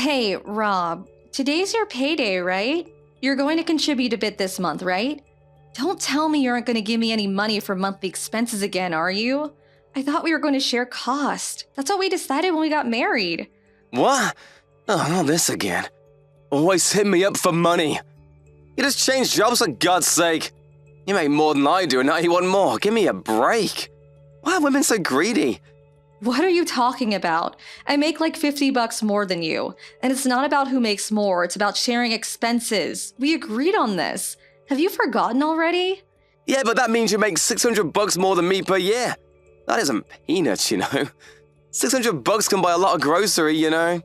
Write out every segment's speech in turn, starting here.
Hey, Rob, today's your payday, right? You're going to contribute a bit this month, right? Don't tell me you aren't going to give me any money for monthly expenses again, are you? I thought we were going to share cost. That's what we decided when we got married. What? Oh, not this again. Always hit me up for money. You just changed jobs for God's sake. You make more than I do and now you want more. Give me a break. Why are women so greedy? What are you talking about? I make like $50 more than you. And it's not about who makes more, it's about sharing expenses. We agreed on this. Have you forgotten already? Yeah, but that means you make $600 more than me per year. That isn't peanuts, you know. $600 can buy a lot of grocery, you know.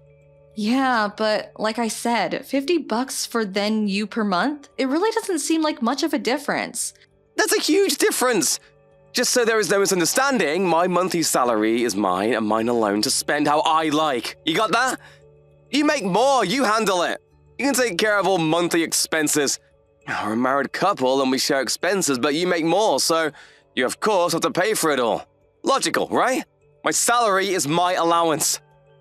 Yeah, but like I said, $50 for then you per month? It really doesn't seem like much of a difference. That's a huge difference. Just so there is no misunderstanding, my monthly salary is mine and mine alone to spend how I like. You got that? You make more, you handle it. You can take care of all monthly expenses. We're a married couple and we share expenses, but you make more, so you of course have to pay for it all. Logical, right? My salary is my allowance.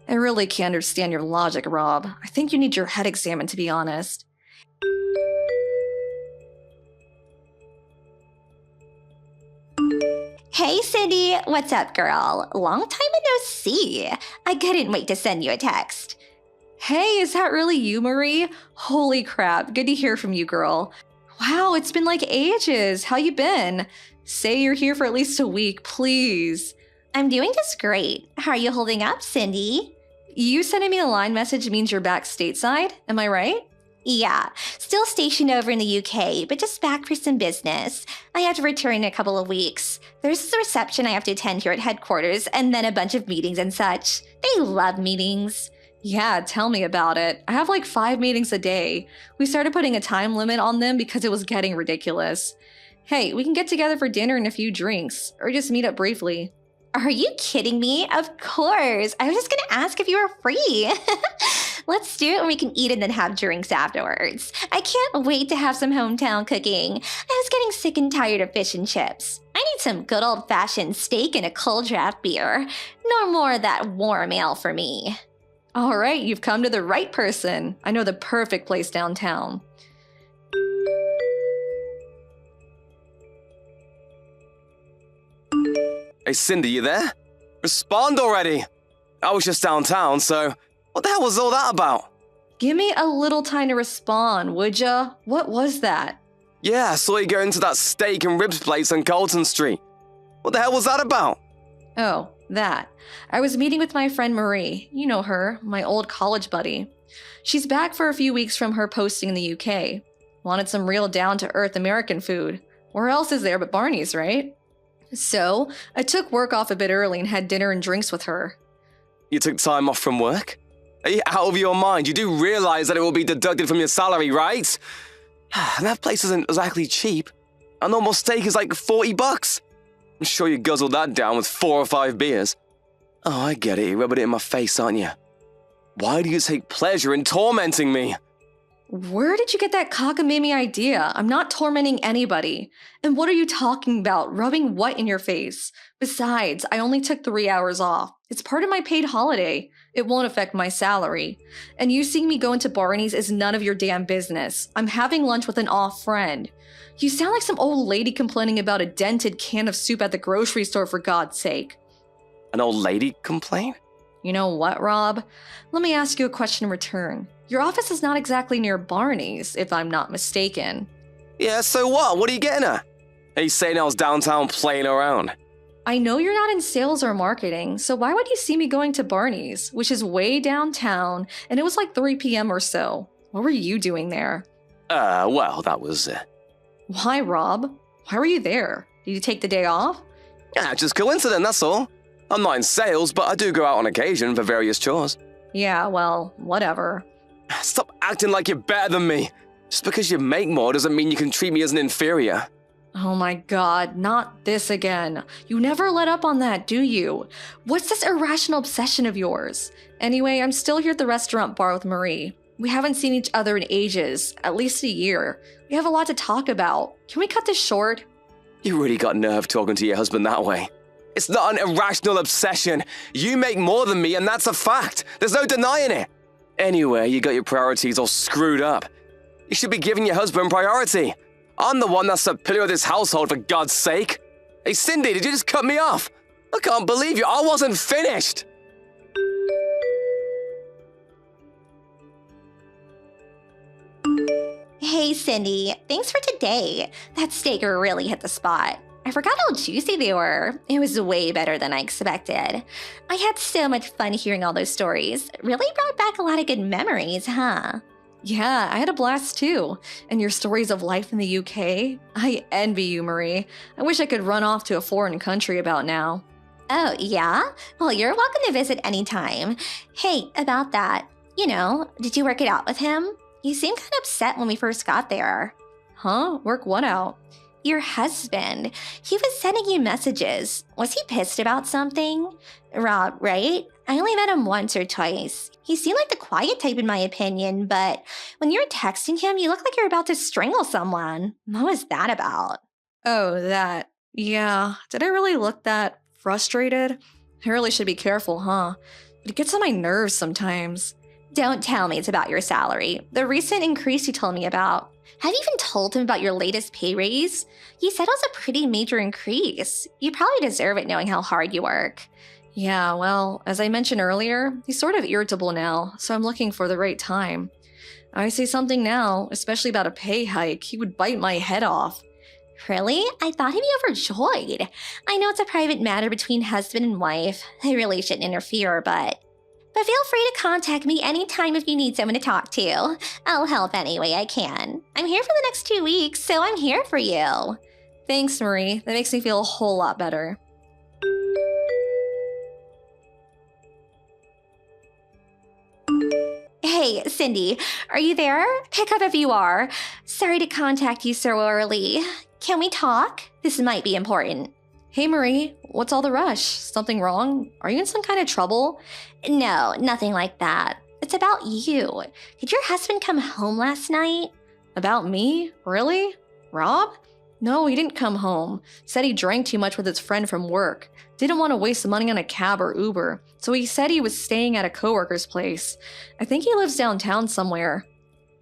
I really can't understand your logic, Rob. I think you need your head examined, to be honest. Hey, Cindy. What's up, girl? Long time no see. I couldn't wait to send you a text. Hey, is that really you, Marie? Holy crap, good to hear from you, girl. Wow, it's been like ages. How you been? Say you're here for at least a week, please. I'm doing just great. How are you holding up, Cindy? You sending me a line message means you're back stateside, am I right? Yeah, still stationed over in the UK, but just back for some business. I have to return in a couple of weeks. There's a reception I have to attend here at headquarters, and then a bunch of meetings and such. They love meetings. Yeah, tell me about it. I have like 5 meetings a day. We started putting a time limit on them because it was getting ridiculous. Hey, we can get together for dinner and a few drinks, or just meet up briefly. Are you kidding me? Of course. I was just going to ask if you were free. Let's do it and we can eat and then have drinks afterwards. I can't wait to have some hometown cooking. I was getting sick and tired of fish and chips. I need some good old-fashioned steak and a cold draft beer. No more of that warm ale for me. All right, you've come to the right person. I know the perfect place downtown. Hey, Cindy, you there? Respond already. I was just downtown, so what the hell was all that about? Give me a little time to respond, would ya? What was that? Yeah, I saw you go into that steak and ribs place on Colton Street. What the hell was that about? Oh, that. I was meeting with my friend Marie. You know her, my old college buddy. She's back for a few weeks from her posting in the UK. Wanted some real down-to-earth American food. Where else is there but Barney's, right? So, I took work off a bit early and had dinner and drinks with her. You took time off from work? Are you out of your mind? You do realize that it will be deducted from your salary, right? And that place isn't exactly cheap. A normal steak is like $40. I'm sure you guzzled that down with 4 or 5 beers. Oh, I get it. You're rubbing it in my face, aren't you? Why do you take pleasure in tormenting me? Where did you get that cockamamie idea? I'm not tormenting anybody. And what are you talking about? Rubbing what in your face? Besides, I only took 3 hours off. It's part of my paid holiday. It won't affect my salary. And you seeing me go into Barney's is none of your damn business. I'm having lunch with an off friend. You sound like some old lady complaining about a dented can of soup at the grocery store, for God's sake. An old lady complain? You know what, Rob? Let me ask you a question in return. Your office is not exactly near Barney's, if I'm not mistaken. Yeah, so what? What are you getting at? Are you saying I was downtown playing around? I know you're not in sales or marketing, so why would you see me going to Barney's, which is way downtown, and it was like 3 p.m. or so? What were you doing there? Well, that was... Why, Rob? Why were you there? Did you take the day off? just coincidence, that's all. I'm not in sales, but I do go out on occasion for various chores. Yeah, well, whatever. Stop acting like you're better than me. Just because you make more doesn't mean you can treat me as an inferior. Oh my God, not this again. You never let up on that, do you? What's this irrational obsession of yours? Anyway, I'm still here at the restaurant bar with Marie. We haven't seen each other in ages, at least a year. We have a lot to talk about. Can we cut this short? You really got nerve talking to your husband that way. It's not an irrational obsession. You make more than me, and that's a fact. There's no denying it. Anyway, you got your priorities all screwed up. You should be giving your husband priority. I'm the one that's the pillar of this household, for God's sake. Hey, Cindy, did you just cut me off? I can't believe you. I wasn't finished. Hey, Cindy. Thanks for today. That steak really hit the spot. I forgot how juicy they were. It was way better than I expected. I had so much fun hearing all those stories. Really brought back a lot of good memories, huh? Yeah, I had a blast too. And your stories of life in the UK? I envy you, Marie. I wish I could run off to a foreign country about now. Oh, yeah? Well, you're welcome to visit anytime. Hey, about that. Did you work it out with him? You seemed kind of upset when we first got there. Huh? Work what out? Your husband. He was sending you messages. Was he pissed about something? Rob, right? I only met him once or twice. He seemed like the quiet type in my opinion, but when you were texting him, you looked like you were about to strangle someone. What was that about? Oh, that. Yeah. Did I really look that frustrated? I really should be careful, huh? It gets on my nerves sometimes. Don't tell me it's about your salary. The recent increase you told me about. Have you even told him about your latest pay raise? You said it was a pretty major increase. You probably deserve it knowing how hard you work. Yeah, well, as I mentioned earlier, he's sort of irritable now, so I'm looking for the right time. I say something now, especially about a pay hike, he would bite my head off. Really? I thought he'd be overjoyed. I know it's a private matter between husband and wife. I really shouldn't interfere, but feel free to contact me anytime if you need someone to talk to. I'll help any way I can. I'm here for the next 2 weeks, so I'm here for you. Thanks, Marie. That makes me feel a whole lot better. Hey, Cindy, are you there? Pick up if you are. Sorry to contact you so early. Can we talk? This might be important. Hey, Marie, what's all the rush? Something wrong? Are you in some kind of trouble? No, nothing like that. It's about you. Did your husband come home last night? About me? Really? Rob? No, he didn't come home. Said he drank too much with his friend from work. Didn't want to waste the money on a cab or Uber, so he said he was staying at a coworker's place. I think he lives downtown somewhere.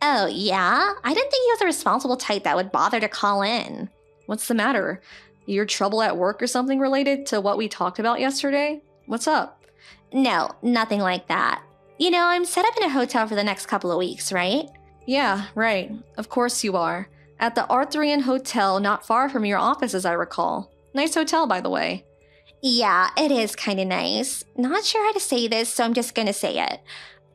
Oh, yeah? I didn't think he was a responsible type that would bother to call in. What's the matter? Your trouble at work or something related to what we talked about yesterday? What's up? No, nothing like that. I'm set up in a hotel for the next couple of weeks, right? Yeah, right. Of course you are. At the Arthurian Hotel not far from your office, as I recall. Nice hotel, by the way. Yeah, it is kind of nice. Not sure how to say this, so I'm just gonna say it.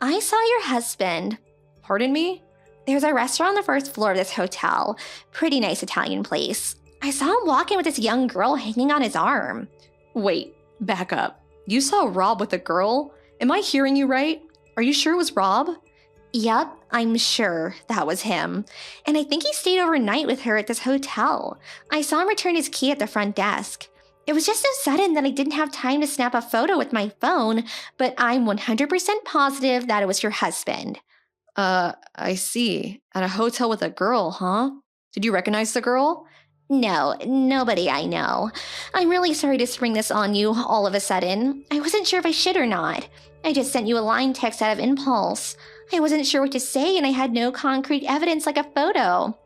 I saw your husband. Pardon me? There's a restaurant on the first floor of this hotel. Pretty nice Italian place. I saw him walking with this young girl hanging on his arm. Wait, back up. You saw Rob with a girl? Am I hearing you right? Are you sure it was Rob? Yep, I'm sure that was him. And I think he stayed overnight with her at this hotel. I saw him return his key at the front desk. It was just so sudden that I didn't have time to snap a photo with my phone, but I'm 100% positive that it was your husband. I see. At a hotel with a girl, huh? Did you recognize the girl? No, nobody I know. I'm really sorry to spring this on you all of a sudden. I wasn't sure if I should or not. I just sent you a line text out of impulse. I wasn't sure what to say and I had no concrete evidence like a photo.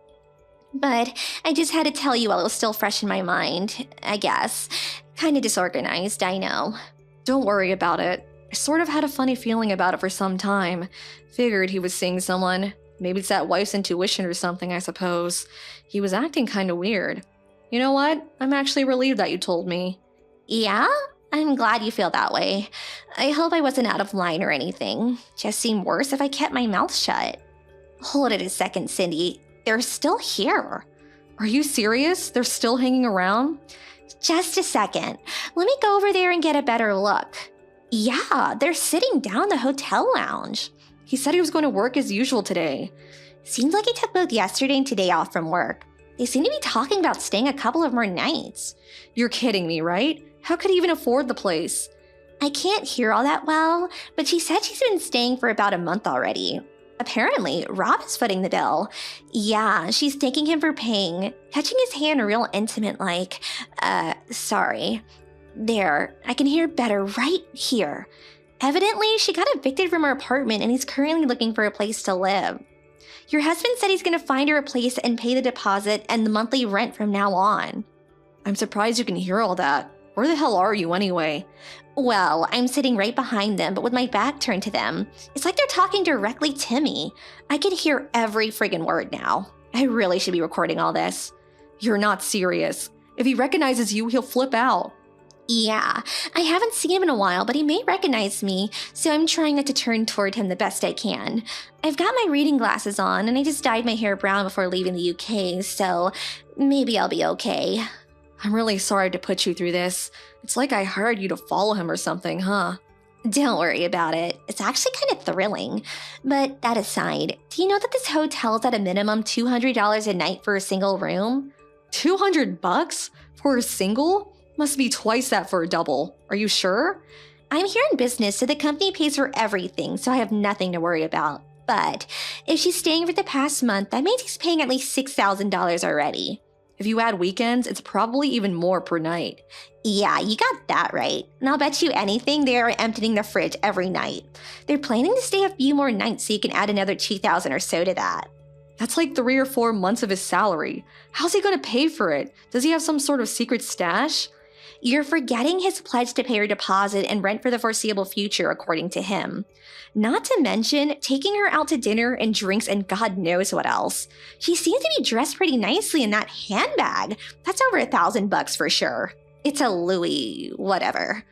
But I just had to tell you while it was still fresh in my mind, I guess. Kinda disorganized, I know. Don't worry about it. I sort of had a funny feeling about it for some time. Figured he was seeing someone. Maybe it's that wife's intuition or something, I suppose. He was acting kinda weird. You know what? I'm actually relieved that you told me. Yeah? I'm glad you feel that way. I hope I wasn't out of line or anything. Just seemed worse if I kept my mouth shut. Hold it a second, Cindy. They're still here. Are you serious? They're still hanging around? Just a second. Let me go over there and get a better look. Yeah, they're sitting down in the hotel lounge. He said he was going to work as usual today. Seems like he took both yesterday and today off from work. They seem to be talking about staying a couple of more nights. You're kidding me, right? How could he even afford the place? I can't hear all that well, but she said she's been staying for about a month already. Apparently, Rob is footing the bill. Yeah, she's thanking him for paying, touching his hand real intimate like, sorry. There, I can hear better right here. Evidently, she got evicted from her apartment and he's currently looking for a place to live. Your husband said he's going to find her a place and pay the deposit and the monthly rent from now on. I'm surprised you can hear all that. Where the hell are you anyway? Well, I'm sitting right behind them, but with my back turned to them. It's like they're talking directly to me. I can hear every friggin' word now. I really should be recording all this. You're not serious. If he recognizes you, he'll flip out. Yeah, I haven't seen him in a while, but he may recognize me, so I'm trying not to turn toward him the best I can. I've got my reading glasses on, and I just dyed my hair brown before leaving the UK, so maybe I'll be okay. I'm really sorry to put you through this. It's like I hired you to follow him or something, huh? Don't worry about it. It's actually kind of thrilling. But that aside, do you know that this hotel's at a minimum $200 a night for a single room? $200 for a single? Must be twice that for a double. Are you sure? I'm here in business, so the company pays for everything, so I have nothing to worry about. But if she's staying for the past month, that means he's paying at least $6,000 already. If you add weekends, it's probably even more per night. Yeah, you got that right. And I'll bet you anything they are emptying the fridge every night. They're planning to stay a few more nights so you can add another $2,000 or so to that. That's like 3 or 4 months of his salary. How's he going to pay for it? Does he have some sort of secret stash? You're forgetting his pledge to pay her deposit and rent for the foreseeable future, according to him. Not to mention taking her out to dinner and drinks and God knows what else. She seems to be dressed pretty nicely in that handbag. That's over $1,000 for sure. It's a Louis whatever.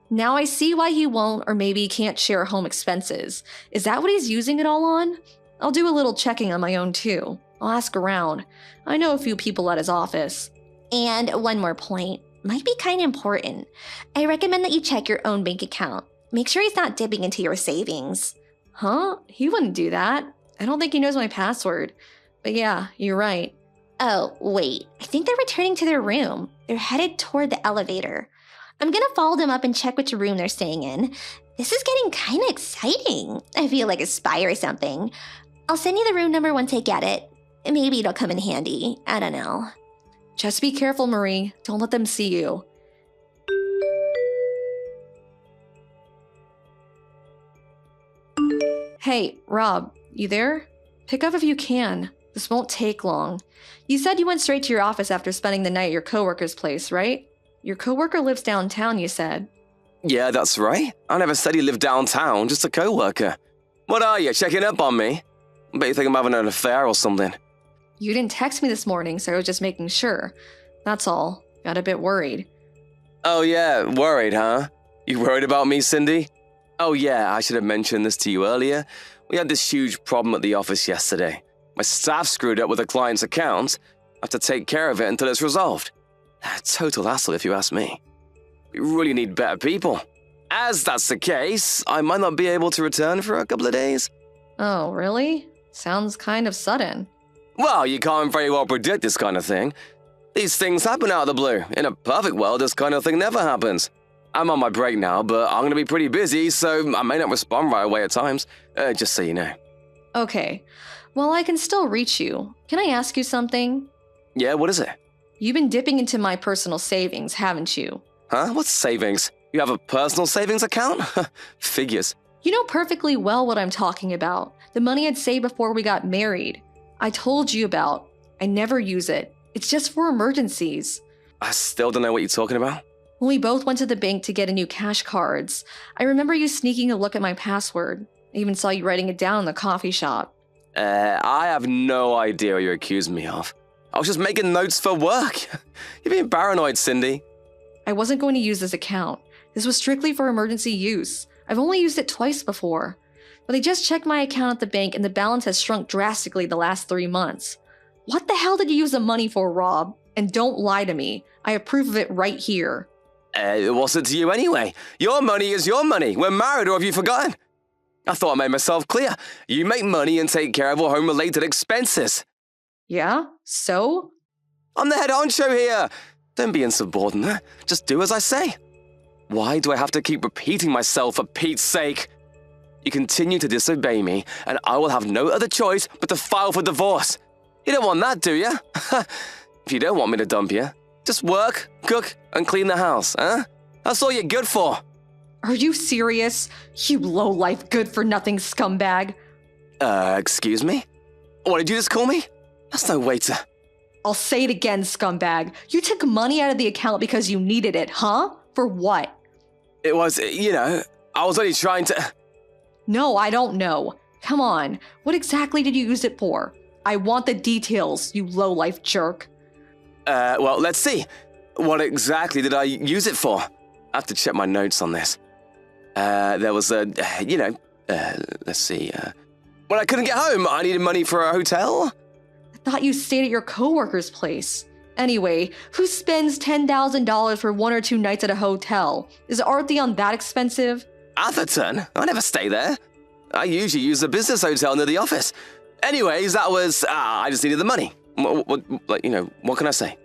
Now I see why he won't or maybe can't share home expenses. Is that what he's using it all on? I'll do a little checking on my own too. I'll ask around. I know a few people at his office. And one more point. Might be kind of important. I recommend that you check your own bank account. Make sure he's not dipping into your savings. Huh? He wouldn't do that. I don't think he knows my password. But yeah, you're right. Oh, wait. I think they're returning to their room. They're headed toward the elevator. I'm gonna follow them up and check which room they're staying in. This is getting kind of exciting. I feel like a spy or something. I'll send you the room number once I get it. Maybe it'll come in handy. I don't know. Just be careful, Marie. Don't let them see you. Hey, Rob, you there? Pick up if you can. This won't take long. You said you went straight to your office after spending the night at your coworker's place, right? Your coworker lives downtown, you said. Yeah, that's right. I never said he lived downtown, just a co-worker. What are you, checking up on me? I bet you think I'm having an affair or something. You didn't text me this morning, so I was just making sure. That's all. Got a bit worried. Oh yeah, worried, huh? You worried about me, Cindy? Oh yeah, I should have mentioned this to you earlier. We had this huge problem at the office yesterday. My staff screwed up with a client's account. I have to take care of it until it's resolved. Total hassle if you ask me. We really need better people. As that's the case, I might not be able to return for a couple of days. Oh, really? Sounds kind of sudden. Well, you can't very well predict this kind of thing. These things happen out of the blue. In a perfect world, this kind of thing never happens. I'm on my break now, but I'm going to be pretty busy, so I may not respond right away at times, just so you know. Okay. Well, I can still reach you. Can I ask you something? Yeah, what is it? You've been dipping into my personal savings, haven't you? Huh? What's savings? You have a personal savings account? Figures. You know perfectly well what I'm talking about. The money I'd saved before we got married. I told you about. I never use it. It's just for emergencies. I still don't know what you're talking about. When we both went to the bank to get a new cash cards, I remember you sneaking a look at my password. I even saw you writing it down in the coffee shop. I have no idea what you're accusing me of. I was just making notes for work. You're being paranoid, Cindy. I wasn't going to use this account. This was strictly for emergency use. I've only used it twice before. But I just checked my account at the bank and the balance has shrunk drastically the last 3 months. What the hell did you use the money for, Rob? And don't lie to me. I have proof of it right here. It wasn't to you anyway. Your money is your money. We're married, or have you forgotten? I thought I made myself clear. You make money and take care of all home-related expenses. Yeah? So? I'm the head honcho here. Don't be insubordinate. Just do as I say. Why do I have to keep repeating myself for Pete's sake? You continue to disobey me, and I will have no other choice but to file for divorce. You don't want that, do you? If you don't want me to dump you, just work, cook, and clean the house, huh? That's all you're good for. Are you serious? You low-life, good-for-nothing scumbag. Excuse me? What did you just call me? That's no way to... I'll say it again, scumbag. You took money out of the account because you needed it, huh? For what? It was, I was only trying to... No, I don't know. Come on, what exactly did you use it for? I want the details, you low-life jerk. Well, let's see. What exactly did I use it for? I have to check my notes on this. There was let's see. When I couldn't get home, I needed money for a hotel. I thought you stayed at your coworker's place. Anyway, who spends $10,000 for 1 or 2 nights at a hotel? Is Artheon that expensive? Atherton? I never stay there. I usually use a business hotel near the office. Anyways, that was, I just needed the money. What can I say?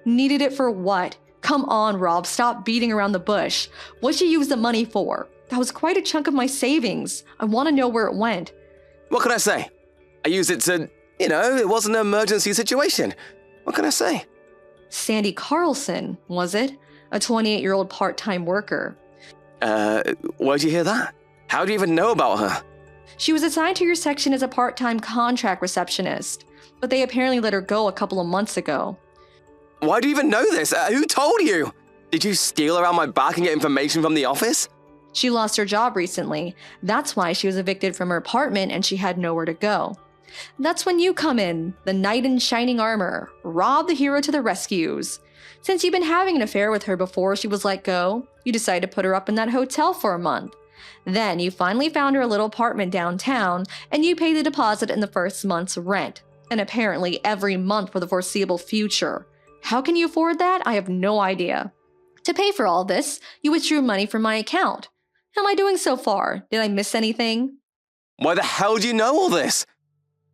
Needed it for what? Come on, Rob, stop beating around the bush. What'd you use the money for? That was quite a chunk of my savings. I want to know where it went. What can I say? I used it to, it wasn't an emergency situation. What can I say? Sandy Carlson, was it? A 28-year-old part-time worker. Where'd you hear that? How do you even know about her? She was assigned to your section as a part-time contract receptionist, but they apparently let her go a couple of months ago. Why do you even know this? Who told you? Did you steal around my back and get information from the office? She lost her job recently. That's why she was evicted from her apartment and she had nowhere to go. That's when you come in, the knight in shining armor, Rob the hero to the rescues. Since you've been having an affair with her before she was let go, you decided to put her up in that hotel for a month. Then you finally found her a little apartment downtown and you paid the deposit in the first month's rent, and apparently every month for the foreseeable future. How can you afford that? I have no idea. To pay for all this, you withdrew money from my account. How am I doing so far? Did I miss anything? Why the hell do you know all this?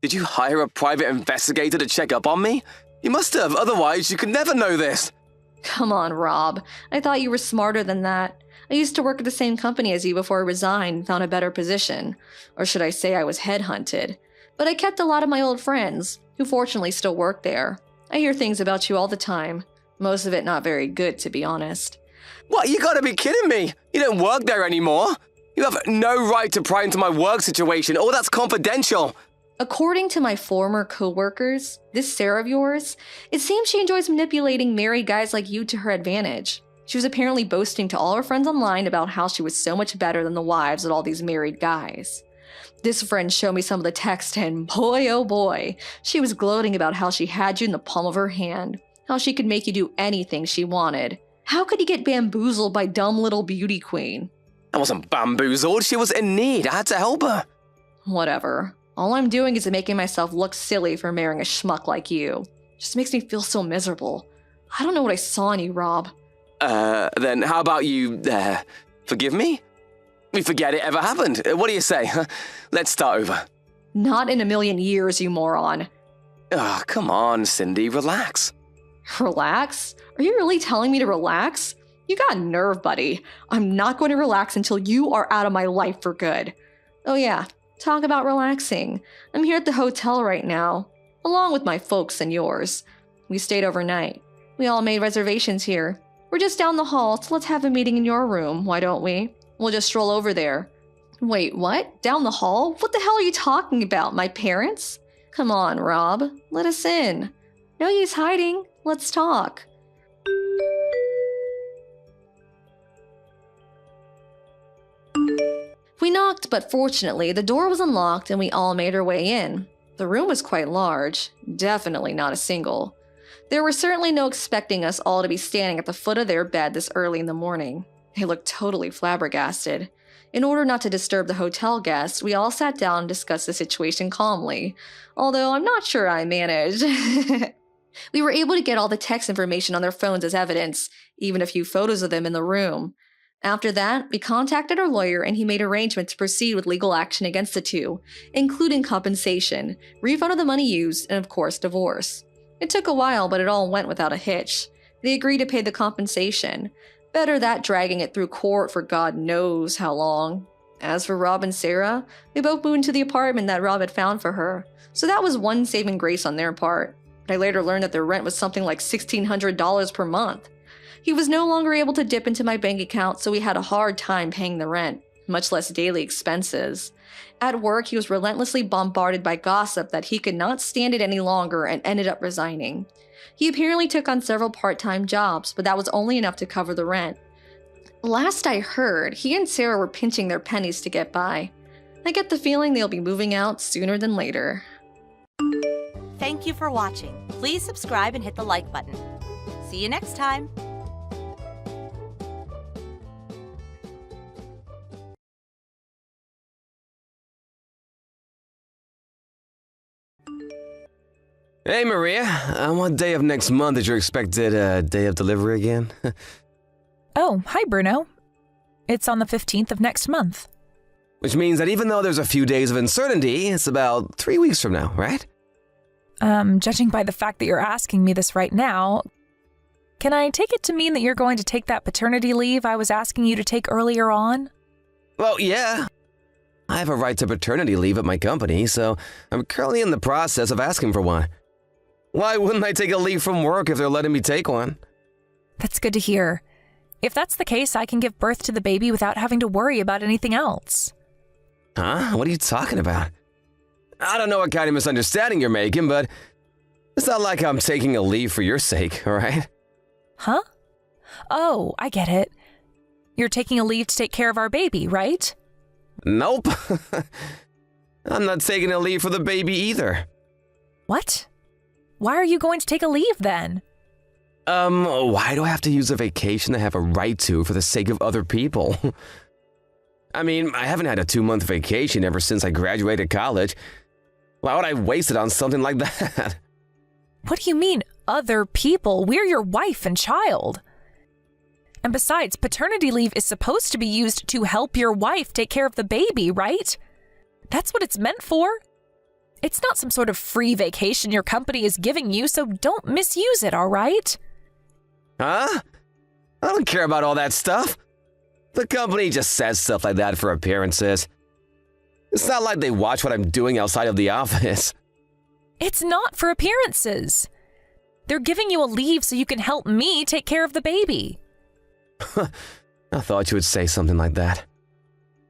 Did you hire a private investigator to check up on me? You must have, otherwise you could never know this. Come on, Rob. I thought you were smarter than that. I used to work at the same company as you before I resigned and found a better position. Or should I say I was headhunted. But I kept a lot of my old friends, who fortunately still work there. I hear things about you all the time. Most of it not very good, to be honest. What? You gotta be kidding me. You don't work there anymore. You have no right to pry into my work situation. All that's confidential. According to my former co-workers, this Sarah of yours, it seems she enjoys manipulating married guys like you to her advantage. She was apparently boasting to all her friends online about how she was so much better than the wives of all these married guys. This friend showed me some of the text and boy oh boy, she was gloating about how she had you in the palm of her hand, how she could make you do anything she wanted. How could you get bamboozled by dumb little beauty queen? I wasn't bamboozled, she was in need, I had to help her. Whatever. All I'm doing is making myself look silly for marrying a schmuck like you. Just makes me feel so miserable. I don't know what I saw in you, Rob. Then how about you, forgive me? We forget it ever happened. What do you say? Let's start over. Not in a million years, you moron. Oh, come on, Cindy, relax. Relax? Are you really telling me to relax? You got nerve, buddy. I'm not going to relax until you are out of my life for good. Oh yeah, talk about relaxing. I'm here at the hotel right now, along with my folks and yours. We stayed overnight. We all made reservations here. We're just down the hall, so let's have a meeting in your room, why don't we? We'll just stroll over there. Wait, what? Down the hall? What the hell are you talking about? My parents? Come on, Rob. Let us in. No use hiding. Let's talk. We knocked, but fortunately, the door was unlocked and we all made our way in. The room was quite large. Definitely not a single. There were certainly no expecting us all to be standing at the foot of their bed this early in the morning. They looked totally flabbergasted. In order not to disturb the hotel guests, we all sat down and discussed the situation calmly, although I'm not sure I managed. We were able to get all the text information on their phones as evidence, even a few photos of them in the room. After that, we contacted our lawyer and he made arrangements to proceed with legal action against the two, including compensation, refund of the money used, and of course, divorce. It took a while, but it all went without a hitch. They agreed to pay the compensation. Better that dragging it through court for God knows how long. As for Rob and Sarah, they both moved into the apartment that Rob had found for her, so that was one saving grace on their part. But I later learned that their rent was something like $1,600 per month. He was no longer able to dip into my bank account, so we had a hard time paying the rent, much less daily expenses. At work, he was relentlessly bombarded by gossip that he could not stand it any longer and ended up resigning. He apparently took on several part-time jobs, but that was only enough to cover the rent. Last I heard, he and Sarah were pinching their pennies to get by. I get the feeling they'll be moving out sooner than later. Thank you for watching. Please subscribe and hit the like button. See you next time. Hey, Maria. On what day of next month is your expected day of delivery again? Oh, hi, Bruno. It's on the 15th of next month. Which means that even though there's a few days of uncertainty, it's about 3 weeks from now, right? Judging by the fact that you're asking me this right now, can I take it to mean that you're going to take that paternity leave I was asking you to take earlier on? Well, yeah. I have a right to paternity leave at my company, so I'm currently in the process of asking for one. Why wouldn't I take a leave from work if they're letting me take one? That's good to hear. If that's the case, I can give birth to the baby without having to worry about anything else. Huh? What are you talking about? I don't know what kind of misunderstanding you're making, but it's not like I'm taking a leave for your sake, all right? Huh? Oh, I get it. You're taking a leave to take care of our baby, right? Nope. I'm not taking a leave for the baby either. What? Why are you going to take a leave then? Why do I have to use a vacation I have a right to for the sake of other people? I mean, I haven't had a 2-month vacation ever since I graduated college. Why would I waste it on something like that? What do you mean, other people? We're your wife and child. And besides, paternity leave is supposed to be used to help your wife take care of the baby, right? That's what it's meant for. It's not some sort of free vacation your company is giving you, so don't misuse it, all right? Huh? I don't care about all that stuff. The company just says stuff like that for appearances. It's not like they watch what I'm doing outside of the office. It's not for appearances. They're giving you a leave so you can help me take care of the baby. I thought you would say something like that.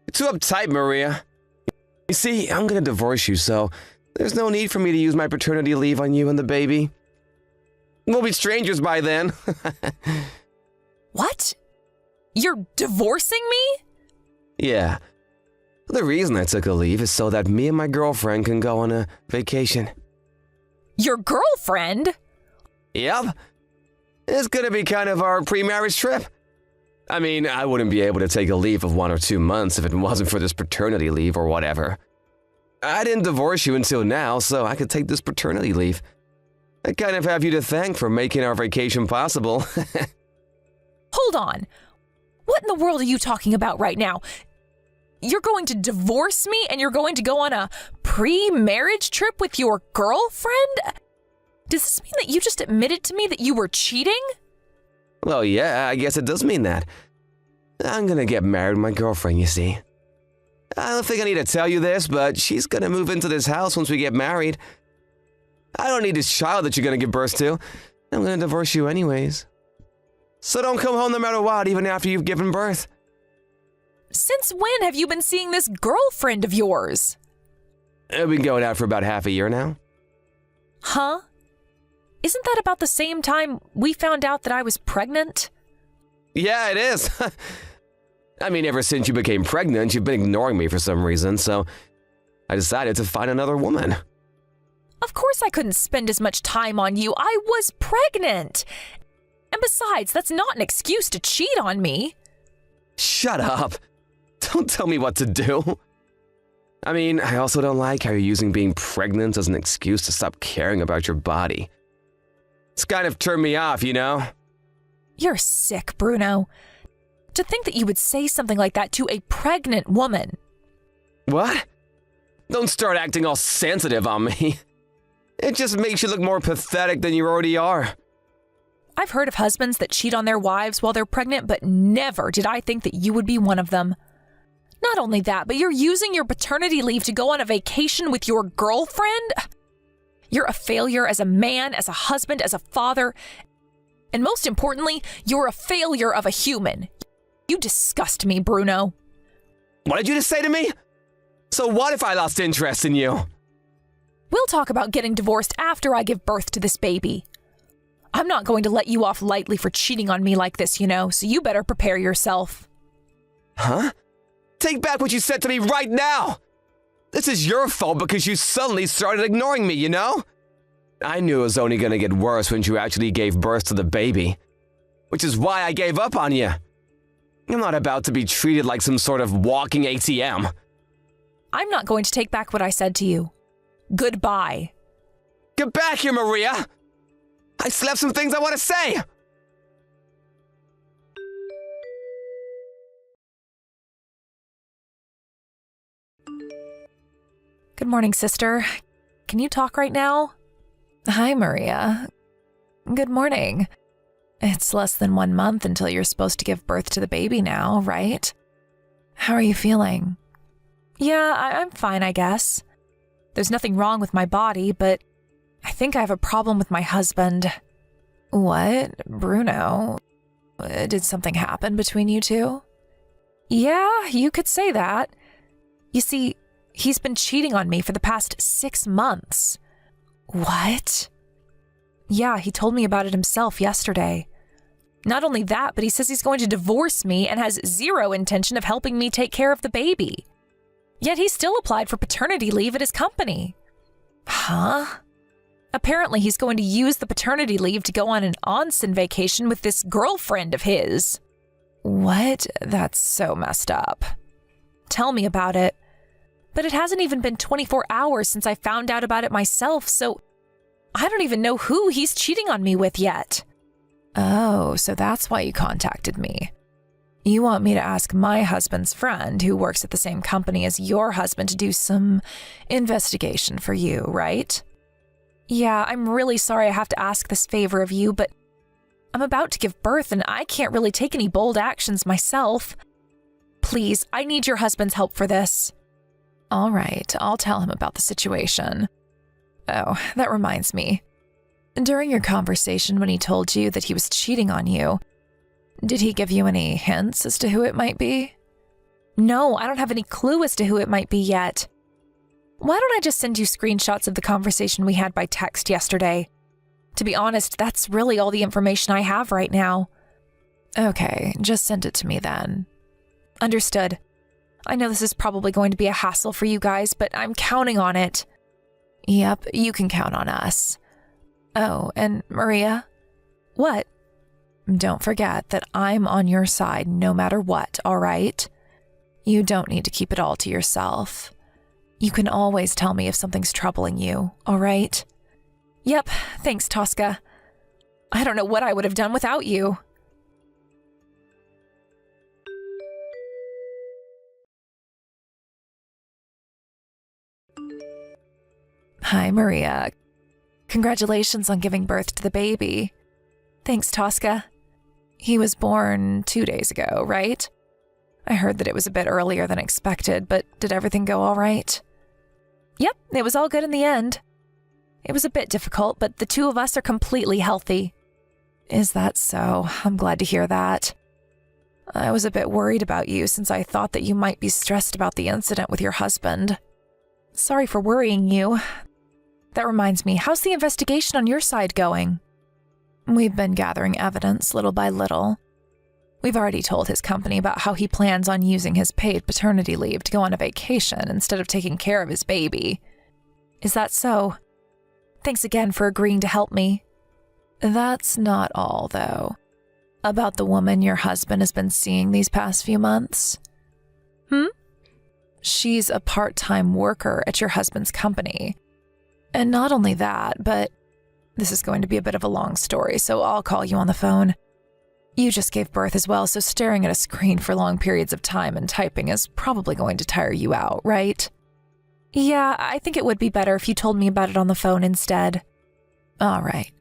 You're too uptight, Maria. You see, I'm gonna divorce you, so there's no need for me to use my paternity leave on you and the baby. We'll be strangers by then. What? You're divorcing me? Yeah. The reason I took a leave is so that me and my girlfriend can go on a vacation. Your girlfriend? Yep. It's gonna be kind of our pre-marriage trip. I mean, I wouldn't be able to take a leave of 1 or 2 months if it wasn't for this paternity leave or whatever. I didn't divorce you until now, so I could take this paternity leave. I kind of have you to thank for making our vacation possible. Hold on. What in the world are you talking about right now? You're going to divorce me and you're going to go on a pre-marriage trip with your girlfriend? Does this mean that you just admitted to me that you were cheating? Well, yeah, I guess it does mean that. I'm gonna get married with my girlfriend, you see. I don't think I need to tell you this, but she's gonna move into this house once we get married. I don't need this child that you're gonna give birth to. I'm gonna divorce you anyways. So don't come home no matter what, even after you've given birth. Since when have you been seeing this girlfriend of yours? We've been going out for about half a year now. Huh? Isn't that about the same time we found out that I was pregnant? Yeah, it is. I mean, ever since you became pregnant, you've been ignoring me for some reason, so I decided to find another woman. Of course I couldn't spend as much time on you. I was pregnant. And besides, that's not an excuse to cheat on me. Shut up. Don't tell me what to do. I mean, I also don't like how you're using being pregnant as an excuse to stop caring about your body. It's kind of turned me off, you know? You're sick, Bruno. To think that you would say something like that to a pregnant woman. What? Don't start acting all sensitive on me. It just makes you look more pathetic than you already are. I've heard of husbands that cheat on their wives while they're pregnant, but never did I think that you would be one of them. Not only that, but you're using your paternity leave to go on a vacation with your girlfriend? You're a failure as a man, as a husband, as a father, And most importantly, you're a failure of a human. You disgust me, Bruno. What did you just say to me? So what if I lost interest in you? We'll talk about getting divorced after I give birth to this baby. I'm not going to let you off lightly for cheating on me like this, so you better prepare yourself. Huh? Take back what you said to me right now! This is your fault because you suddenly started ignoring me, I knew it was only going to get worse when you actually gave birth to the baby. Which is why I gave up on you. I'm not about to be treated like some sort of walking ATM. I'm not going to take back what I said to you. Goodbye. Get back here, Maria! I still have some things I want to say! Good morning, sister. Can you talk right now? Hi, Maria. Good morning. It's less than 1 month until you're supposed to give birth to the baby now, right? How are you feeling? Yeah, I'm fine, I guess. There's nothing wrong with my body, but I think I have a problem with my husband. What? Bruno? Did something happen between you two? Yeah, you could say that. You see, he's been cheating on me for the past 6 months. What? Yeah, he told me about it himself yesterday. Not only that, but he says he's going to divorce me and has zero intention of helping me take care of the baby. Yet he still applied for paternity leave at his company. Huh? Apparently he's going to use the paternity leave to go on an onsen vacation with this girlfriend of his. What? That's so messed up. Tell me about it. But it hasn't even been 24 hours since I found out about it myself, so I don't even know who he's cheating on me with yet. Oh, so that's why you contacted me. You want me to ask my husband's friend, who works at the same company as your husband, to do some investigation for you, right? Yeah, I'm really sorry I have to ask this favor of you, but I'm about to give birth and I can't really take any bold actions myself. Please, I need your husband's help for this. All right, I'll tell him about the situation. Oh, that reminds me. During your conversation when he told you that he was cheating on you, did he give you any hints as to who it might be? No, I don't have any clue as to who it might be yet. Why don't I just send you screenshots of the conversation we had by text yesterday? To be honest, that's really all the information I have right now. Okay, just send it to me then. Understood. I know this is probably going to be a hassle for you guys, but I'm counting on it. Yep, you can count on us. Oh, and Maria? What? Don't forget that I'm on your side no matter what, all right? You don't need to keep it all to yourself. You can always tell me if something's troubling you, all right? Yep, thanks, Tosca. I don't know what I would have done without you. Hi, Maria. Congratulations on giving birth to the baby. Thanks, Tosca. He was born 2 days ago, right? I heard that it was a bit earlier than expected, but did everything go all right? Yep, it was all good in the end. It was a bit difficult, but the two of us are completely healthy. Is that so? I'm glad to hear that. I was a bit worried about you since I thought that you might be stressed about the incident with your husband. Sorry for worrying you. That reminds me, how's the investigation on your side going? We've been gathering evidence little by little. We've already told his company about how he plans on using his paid paternity leave to go on a vacation instead of taking care of his baby. Is that so? Thanks again for agreeing to help me. That's not all, though. About the woman your husband has been seeing these past few months. She's a part-time worker at your husband's company. And not only that, but this is going to be a bit of a long story, so I'll call you on the phone. You just gave birth as well, so staring at a screen for long periods of time and typing is probably going to tire you out, right? Yeah, I think it would be better if you told me about it on the phone instead. All right.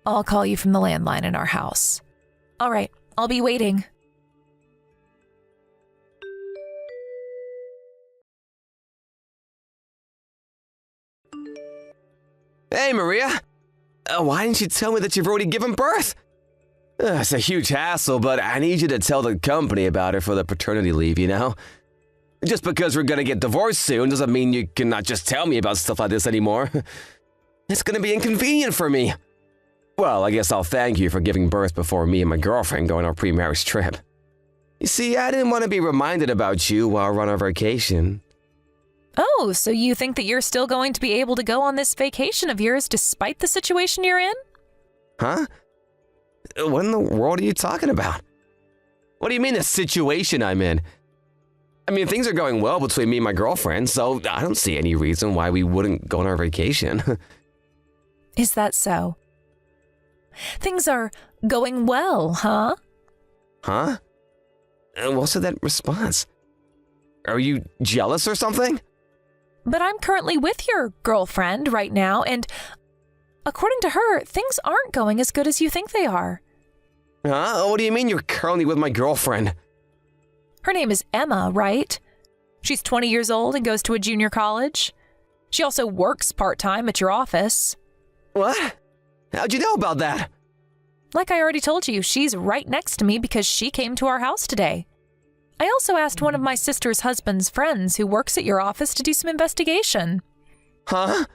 I'll call you from the landline in our house. All right, I'll be waiting. Hey, Maria. Why didn't you tell me that you've already given birth? It's a huge hassle, but I need you to tell the company about it for the paternity leave, you know? Just because we're gonna get divorced soon doesn't mean you cannot just tell me about stuff like this anymore. It's gonna be inconvenient for me. Well, I guess I'll thank you for giving birth before me and my girlfriend go on our pre-marriage trip. You see, I didn't want to be reminded about you while we're on our vacation. Oh, so you think that you're still going to be able to go on this vacation of yours despite the situation you're in? Huh? What in the world are you talking about? What do you mean the situation I'm in? I mean, things are going well between me and my girlfriend, so I don't see any reason why we wouldn't go on our vacation. Is that so? Things are going well, huh? Huh? What's with that response? Are you jealous or something? But I'm currently with your girlfriend right now, and according to her, things aren't going as good as you think they are. Huh? What do you mean you're currently with my girlfriend? Her name is Emma, right? She's 20 years old and goes to a junior college. She also works part-time at your office. What? How'd you know about that? Like I already told you, she's right next to me because she came to our house today. I also asked one of my sister's husband's friends who works at your office to do some investigation. Huh?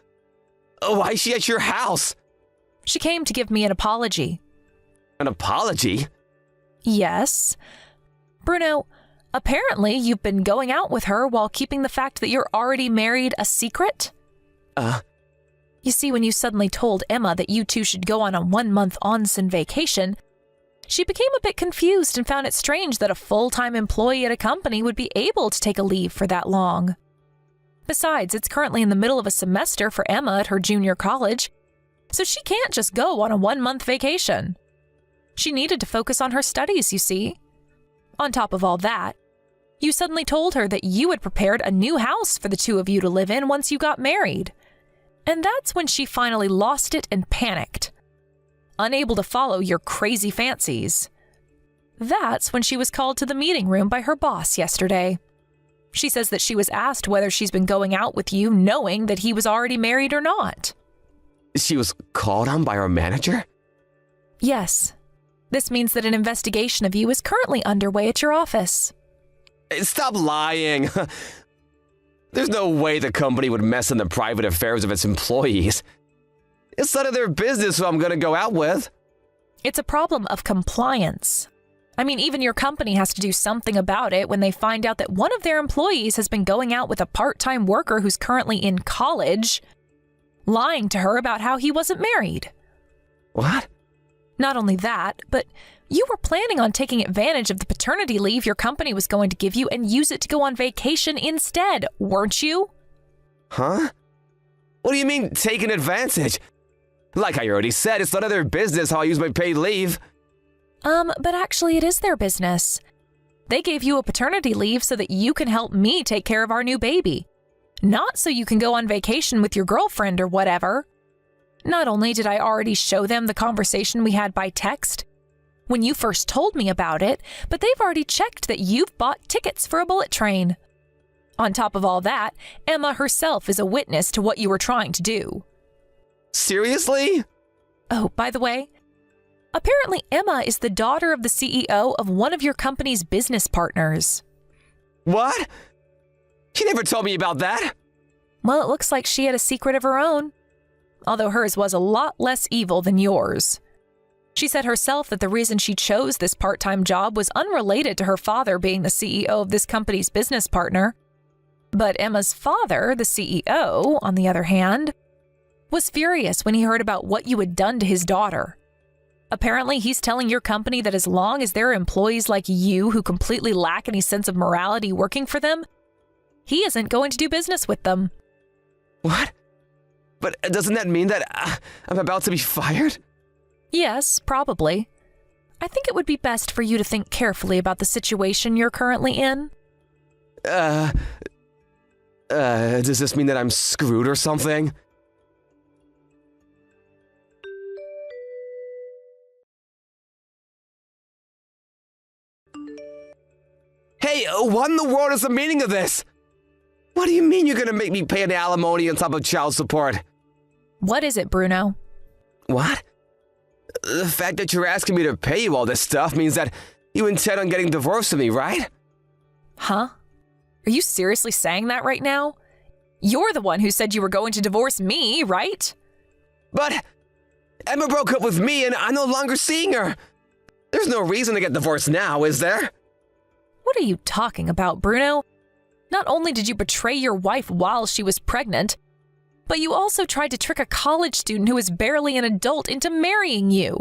Why is she at your house? She came to give me an apology. An apology? Yes. Bruno, apparently you've been going out with her while keeping the fact that you're already married a secret? You see, when you suddenly told Emma that you two should go on a 1-month onsen vacation, she became a bit confused and found it strange that a full-time employee at a company would be able to take a leave for that long. Besides, it's currently in the middle of a semester for Emma at her junior college, so she can't just go on a 1-month vacation. She needed to focus on her studies, you see. On top of all that, you suddenly told her that you had prepared a new house for the two of you to live in once you got married. And that's when she finally lost it and panicked, unable to follow your crazy fancies. That's when she was called to the meeting room by her boss yesterday. She says that she was asked whether she's been going out with you knowing that he was already married or not. She was called on by our manager? Yes. This means that an investigation of you is currently underway at your office. Stop lying. There's no way the company would mess in the private affairs of its employees. It's none of their business who I'm going to go out with. It's a problem of compliance. I mean, even your company has to do something about it when they find out that one of their employees has been going out with a part-time worker who's currently in college, lying to her about how he wasn't married. What? Not only that, but you were planning on taking advantage of the paternity leave your company was going to give you and use it to go on vacation instead, weren't you? Huh? What do you mean, taking advantage? Like I already said, it's none of their business how I use my paid leave. But actually it is their business. They gave you a paternity leave so that you can help me take care of our new baby. Not so you can go on vacation with your girlfriend or whatever. Not only did I already show them the conversation we had by text when you first told me about it, but they've already checked that you've bought tickets for a bullet train. On top of all that, Emma herself is a witness to what you were trying to do. Seriously? Oh, by the way, apparently Emma is the daughter of the CEO of one of your company's business partners. What? She never told me about that. Well, it looks like she had a secret of her own, although hers was a lot less evil than yours. She said herself that the reason she chose this part-time job was unrelated to her father being the CEO of this company's business partner. But Emma's father, the CEO, on the other hand, was furious when he heard about what you had done to his daughter. Apparently, he's telling your company that as long as there are employees like you who completely lack any sense of morality working for them, he isn't going to do business with them. What? But doesn't that mean that I'm about to be fired? Yes, probably. I think it would be best for you to think carefully about the situation you're currently in. Does this mean that I'm screwed or something? Hey, what in the world is the meaning of this? What do you mean you're gonna make me pay an alimony on top of child support? What is it, Bruno? What? The fact that you're asking me to pay you all this stuff means that you intend on getting divorced with me, right? Huh? Are you seriously saying that right now? You're the one who said you were going to divorce me, right? But Emma broke up with me and I'm no longer seeing her. There's no reason to get divorced now, is there? What are you talking about, Bruno? Not only did you betray your wife while she was pregnant, but you also tried to trick a college student who is barely an adult into marrying you.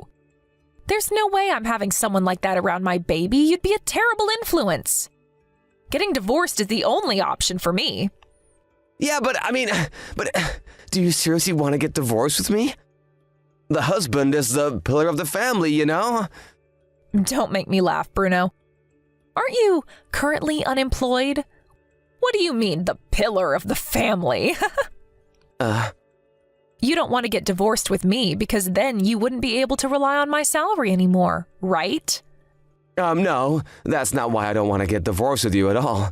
There's no way I'm having someone like that around my baby. You'd be a terrible influence. Getting divorced is the only option for me. Yeah, but do you seriously want to get divorced with me? The husband is the pillar of the family, you know? Don't make me laugh, Bruno. Aren't you currently unemployed? What do you mean, the pillar of the family? You don't want to get divorced with me because then you wouldn't be able to rely on my salary anymore, right? No, that's not why I don't want to get divorced with you at all.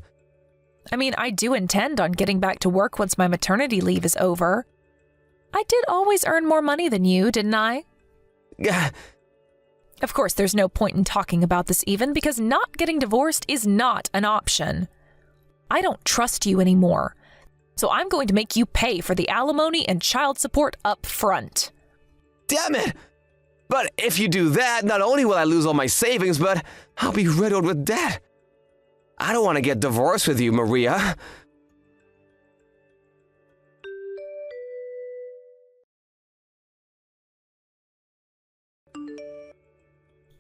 I mean, I do intend on getting back to work once my maternity leave is over. I did always earn more money than you, didn't I? Of course, there's no point in talking about this even because not getting divorced is not an option. I don't trust you anymore, so I'm going to make you pay for the alimony and child support up front. Damn it! But if you do that, not only will I lose all my savings, but I'll be riddled with debt. I don't want to get divorced with you, Maria.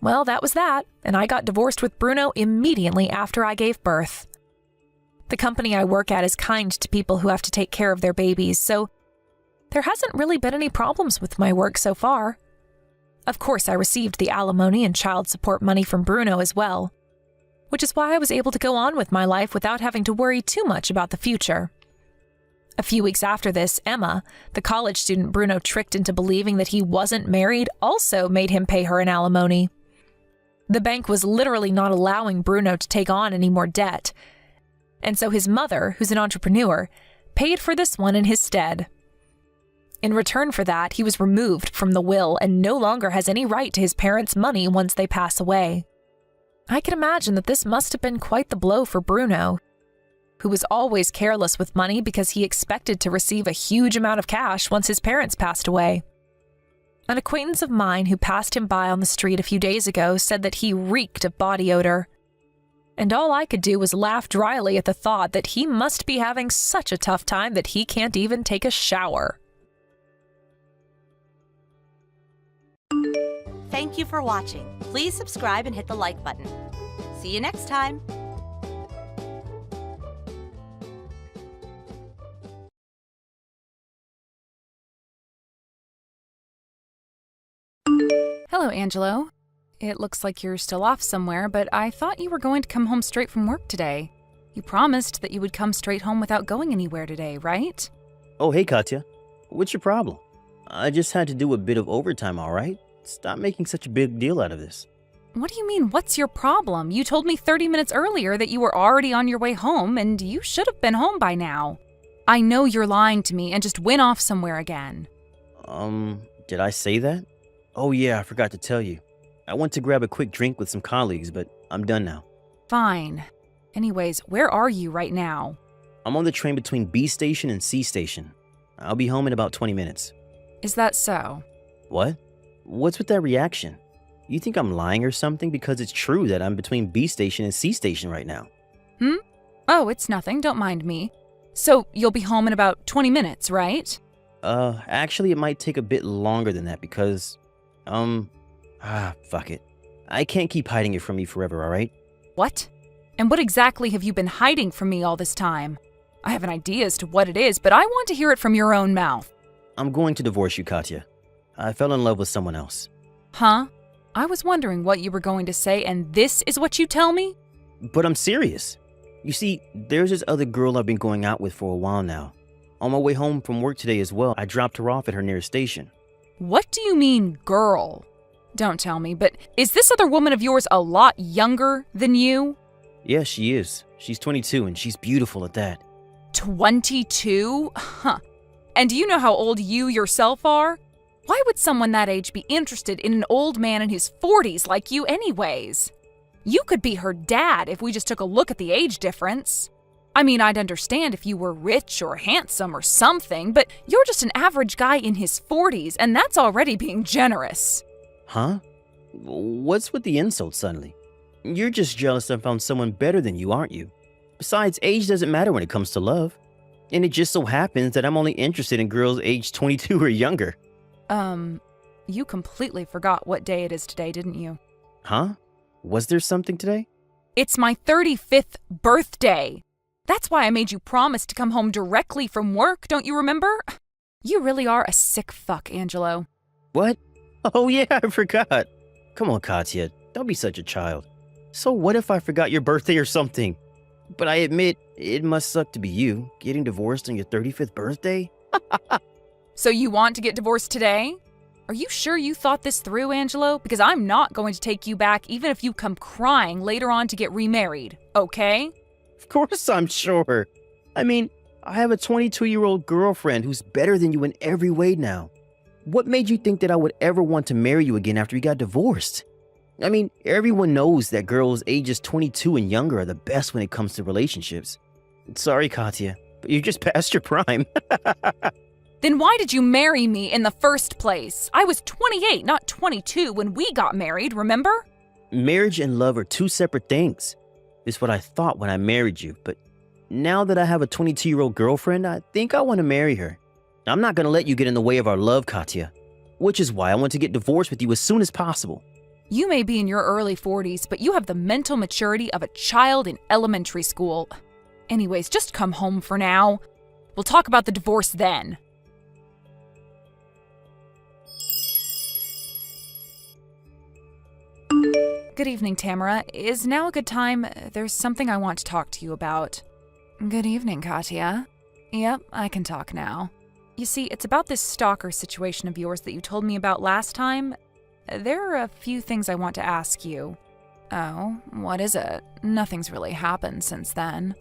Well, that was that, and I got divorced with Bruno immediately after I gave birth. The company I work at is kind to people who have to take care of their babies, so there hasn't really been any problems with my work so far. Of course, I received the alimony and child support money from Bruno as well, which is why I was able to go on with my life without having to worry too much about the future. A few weeks after this, Emma, the college student Bruno tricked into believing that he wasn't married, also made him pay her an alimony. The bank was literally not allowing Bruno to take on any more debt, and so his mother, who's an entrepreneur, paid for this one in his stead. In return for that, he was removed from the will and no longer has any right to his parents' money once they pass away. I can imagine that this must have been quite the blow for Bruno, who was always careless with money because he expected to receive a huge amount of cash once his parents passed away. An acquaintance of mine who passed him by on the street a few days ago said that he reeked of body odor. And all I could do was laugh dryly at the thought that he must be having such a tough time that he can't even take a shower. Thank you for watching. Please subscribe and hit the like button. See you next time. Hello, Angelo. It looks like you're still off somewhere, but I thought you were going to come home straight from work today. You promised that you would come straight home without going anywhere today, right? Oh, hey, Katya. What's your problem? I just had to do a bit of overtime, all right? Stop making such a big deal out of this. What do you mean, what's your problem? You told me 30 minutes earlier that you were already on your way home, and you should have been home by now. I know you're lying to me and just went off somewhere again. Did I say that? Oh yeah, I forgot to tell you. I went to grab a quick drink with some colleagues, but I'm done now. Fine. Anyways, where are you right now? I'm on the train between B station and C station. I'll be home in about 20 minutes. Is that so? What? What's with that reaction? You think I'm lying or something? Because it's true that I'm between B station and C station right now. Oh, it's nothing. Don't mind me. So, you'll be home in about 20 minutes, right? Actually, it might take a bit longer than that because, fuck it. I can't keep hiding it from you forever, alright? What? And what exactly have you been hiding from me all this time? I have an idea as to what it is, but I want to hear it from your own mouth. I'm going to divorce you, Katya. I fell in love with someone else. Huh? I was wondering what you were going to say, and this is what you tell me? But I'm serious. You see, there's this other girl I've been going out with for a while now. On my way home from work today as well, I dropped her off at her nearest station. What do you mean, girl? Don't tell me, but is this other woman of yours a lot younger than you? Yeah, she is. She's 22 and she's beautiful at that. 22? Huh. And do you know how old you yourself are? Why would someone that age be interested in an old man in his 40s like you anyways? You could be her dad if we just took a look at the age difference. I mean, I'd understand if you were rich or handsome or something, but you're just an average guy in his 40s, and that's already being generous. Huh? What's with the insult suddenly? You're just jealous I found someone better than you, aren't you? Besides, age doesn't matter when it comes to love. And it just so happens that I'm only interested in girls aged 22 or younger. You completely forgot what day it is today, didn't you? Huh? Was there something today? It's my 35th birthday. That's why I made you promise to come home directly from work, don't you remember? You really are a sick fuck, Angelo. What? Oh yeah, I forgot. Come on, Katya, don't be such a child. So what if I forgot your birthday or something? But I admit, it must suck to be you, getting divorced on your 35th birthday? So you want to get divorced today? Are you sure you thought this through, Angelo? Because I'm not going to take you back even if you come crying later on to get remarried, okay? Of course I'm sure. I mean, I have a 22-year-old girlfriend who's better than you in every way now. What made you think that I would ever want to marry you again after we got divorced? I mean, everyone knows that girls ages 22 and younger are the best when it comes to relationships. Sorry, Katya, but you're just past your prime. Then why did you marry me in the first place? I was 28, not 22 when we got married, remember? Marriage and love are two separate things. Is what I thought when I married you, but now that I have a 22-year-old girlfriend, I think I want to marry her. I'm not going to let you get in the way of our love, Katya, which is why I want to get divorced with you as soon as possible. You may be in your early 40s, but you have the mental maturity of a child in elementary school. Anyways, just come home for now. We'll talk about the divorce then. Good evening, Tamara. Is now a good time? There's something I want to talk to you about. Good evening, Katya. Yep, I can talk now. You see, it's about this stalker situation of yours that you told me about last time. There are a few things I want to ask you. Oh, what is it? Nothing's really happened since then.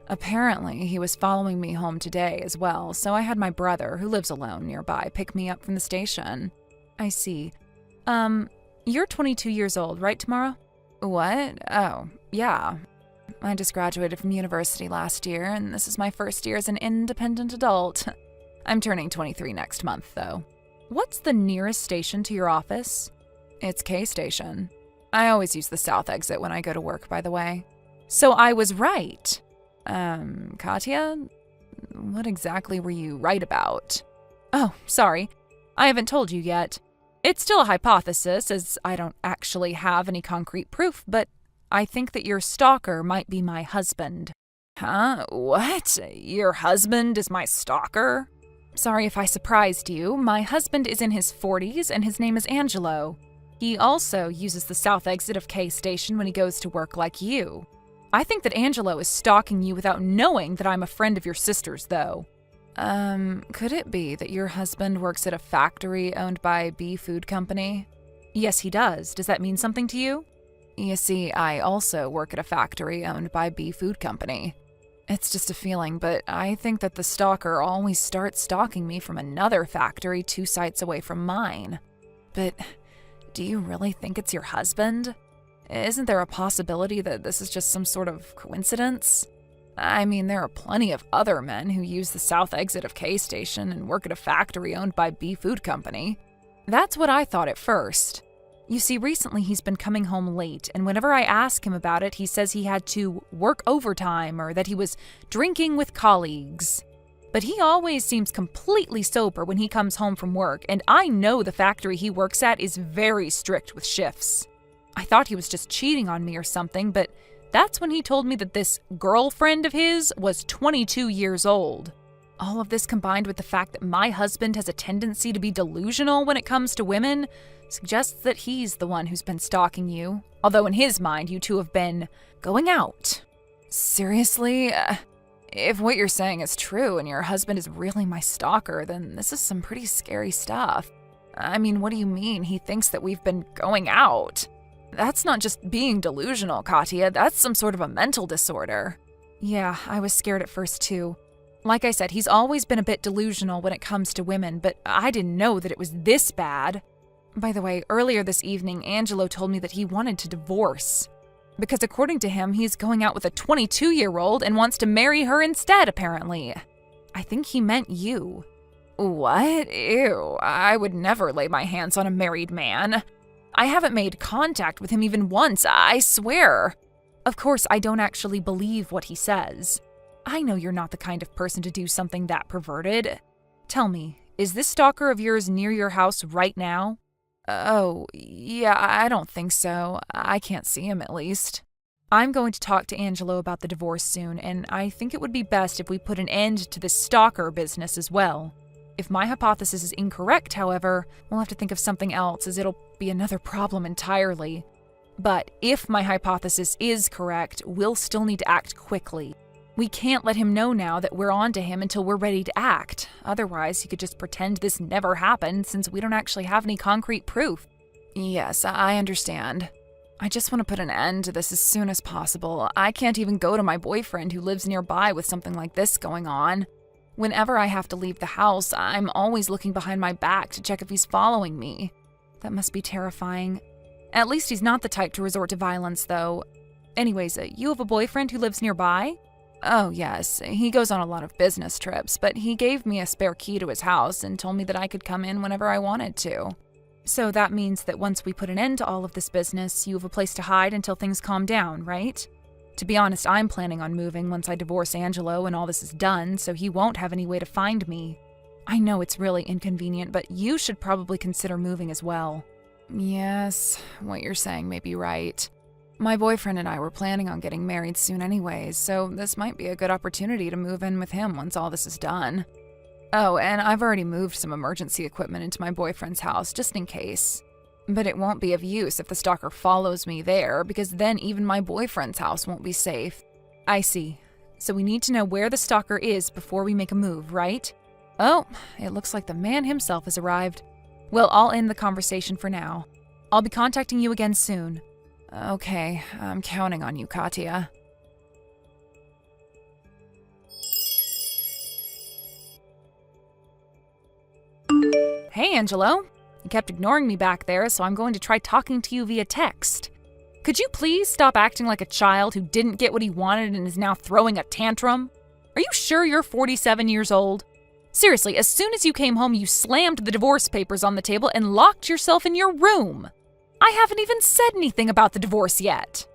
Apparently, he was following me home today as well, so I had my brother, who lives alone nearby, pick me up from the station. I see. You're 22 years old, right, Tamara? What? Oh, yeah. I just graduated from university last year, and this is my first year as an independent adult. I'm turning 23 next month, though. What's the nearest station to your office? It's K Station. I always use the south exit when I go to work, by the way. So I was right. Katya? What exactly were you right about? Oh, sorry. I haven't told you yet. It's still a hypothesis, as I don't actually have any concrete proof, but I think that your stalker might be my husband. Huh? What? Your husband is my stalker? Sorry if I surprised you. My husband is in his 40s, and his name is Angelo. He also uses the south exit of K Station when he goes to work like you. I think that Angelo is stalking you without knowing that I'm a friend of your sister's, though. Could it be that your husband works at a factory owned by B Food Company? Yes, he does. Does that mean something to you? You see, I also work at a factory owned by B Food Company. It's just a feeling, but I think that the stalker always starts stalking me from another factory 2 sites away from mine. But do you really think it's your husband? Isn't there a possibility that this is just some sort of coincidence? I mean, there are plenty of other men who use the south exit of K Station and work at a factory owned by B Food Company. That's what I thought at first. You see, recently he's been coming home late, and whenever I ask him about it, he says he had to work overtime or that he was drinking with colleagues. But he always seems completely sober when he comes home from work, and I know the factory he works at is very strict with shifts. I thought he was just cheating on me or something, but that's when he told me that this girlfriend of his was 22 years old. All of this combined with the fact that my husband has a tendency to be delusional when it comes to women suggests that he's the one who's been stalking you, although in his mind you two have been going out. Seriously? If what you're saying is true and your husband is really my stalker, then this is some pretty scary stuff. I mean, what do you mean he thinks that we've been going out? That's not just being delusional, Katya. That's some sort of a mental disorder. Yeah, I was scared at first too. Like I said, he's always been a bit delusional when it comes to women, but I didn't know that it was this bad. By the way, earlier this evening, Angelo told me that he wanted to divorce. Because according to him, he's going out with a 22-year-old and wants to marry her instead, apparently. I think he meant you. What? Ew, I would never lay my hands on a married man. I haven't made contact with him even once, I swear. Of course, I don't actually believe what he says. I know you're not the kind of person to do something that perverted. Tell me, is this stalker of yours near your house right now? Oh, yeah, I don't think so. I can't see him, at least. I'm going to talk to Angelo about the divorce soon, and I think it would be best if we put an end to this stalker business as well. If my hypothesis is incorrect, however, we'll have to think of something else, as it'll be another problem entirely. But if my hypothesis is correct, we'll still need to act quickly. We can't let him know now that we're on to him until we're ready to act. Otherwise, he could just pretend this never happened since we don't actually have any concrete proof. Yes, I understand. I just want to put an end to this as soon as possible. I can't even go to my boyfriend who lives nearby with something like this going on. Whenever I have to leave the house, I'm always looking behind my back to check if he's following me. That must be terrifying. At least he's not the type to resort to violence, though. Anyways, you have a boyfriend who lives nearby? Oh, yes. He goes on a lot of business trips, but he gave me a spare key to his house and told me that I could come in whenever I wanted to. So that means that once we put an end to all of this business, you have a place to hide until things calm down, right? To be honest, I'm planning on moving once I divorce Angelo and all this is done, so he won't have any way to find me. I know it's really inconvenient, but you should probably consider moving as well. Yes, what you're saying may be right. My boyfriend and I were planning on getting married soon anyways, so this might be a good opportunity to move in with him once all this is done. Oh, and I've already moved some emergency equipment into my boyfriend's house, just in case. But it won't be of use if the stalker follows me there, because then even my boyfriend's house won't be safe. I see. So we need to know where the stalker is before we make a move, right? Oh, it looks like the man himself has arrived. Well, I'll end the conversation for now. I'll be contacting you again soon. Okay, I'm counting on you, Katya. Hey, Angelo. You kept ignoring me back there, so I'm going to try talking to you via text. Could you please stop acting like a child who didn't get what he wanted and is now throwing a tantrum? Are you sure you're 47 years old? Seriously, as soon as you came home, you slammed the divorce papers on the table and locked yourself in your room. I haven't even said anything about the divorce yet.